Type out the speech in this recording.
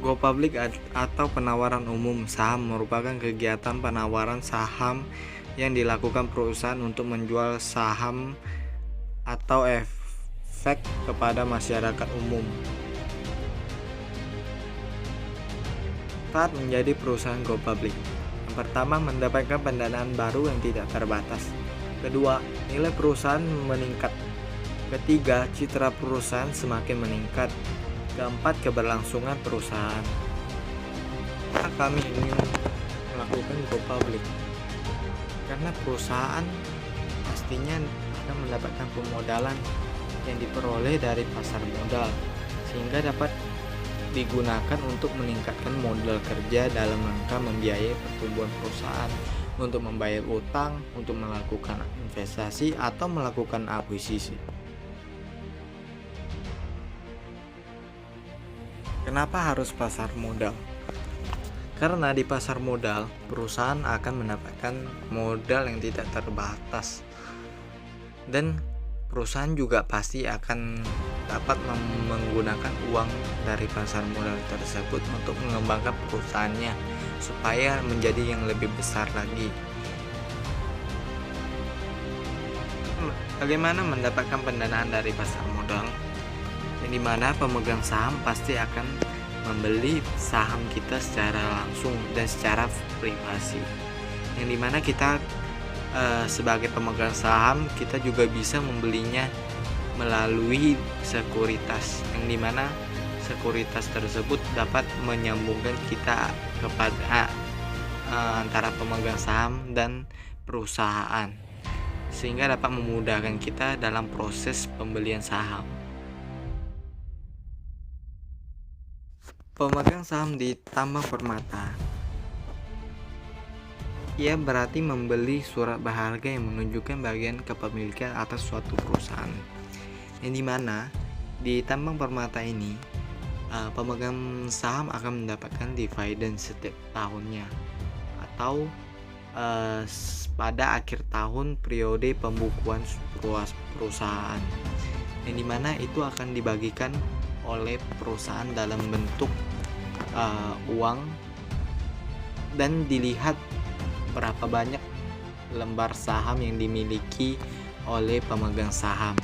Go public atau penawaran umum saham merupakan kegiatan penawaran saham yang dilakukan perusahaan untuk menjual saham atau efek kepada masyarakat umum. Saat menjadi perusahaan go public, yang pertama, mendapatkan pendanaan baru yang tidak terbatas. Kedua, nilai perusahaan meningkat. Ketiga, citra perusahaan semakin meningkat. Keempat, keberlangsungan perusahaan. Kami ingin melakukan go public karena perusahaan pastinya akan mendapatkan pemodalan yang diperoleh dari pasar modal, sehingga dapat digunakan untuk meningkatkan modal kerja dalam rangka membiayai pertumbuhan perusahaan, untuk membayar utang, untuk melakukan investasi atau melakukan akuisisi. Kenapa harus pasar modal? Karena di pasar modal, perusahaan akan mendapatkan modal yang tidak terbatas, dan perusahaan juga pasti akan dapat menggunakan uang dari pasar modal tersebut untuk mengembangkan perusahaannya supaya menjadi yang lebih besar lagi. Bagaimana mendapatkan pendanaan dari pasar modal? Yang dimana pemegang saham pasti akan membeli saham kita secara langsung dan secara privasi, yang dimana kita sebagai pemegang saham kita juga bisa membelinya melalui sekuritas, yang dimana sekuritas tersebut dapat menyambungkan kita kepada antara pemegang saham dan perusahaan, sehingga dapat memudahkan kita dalam proses pembelian saham. Pemegang saham di tambang permata, ia berarti membeli surat berharga yang menunjukkan bagian kepemilikan atas suatu perusahaan, yang dimana di tambang permata ini pemegang saham akan mendapatkan dividen setiap tahunnya atau pada akhir tahun periode pembukuan perusahaan, yang dimana itu akan dibagikan oleh perusahaan dalam bentuk uang dan dilihat berapa banyak lembar saham yang dimiliki oleh pemegang saham.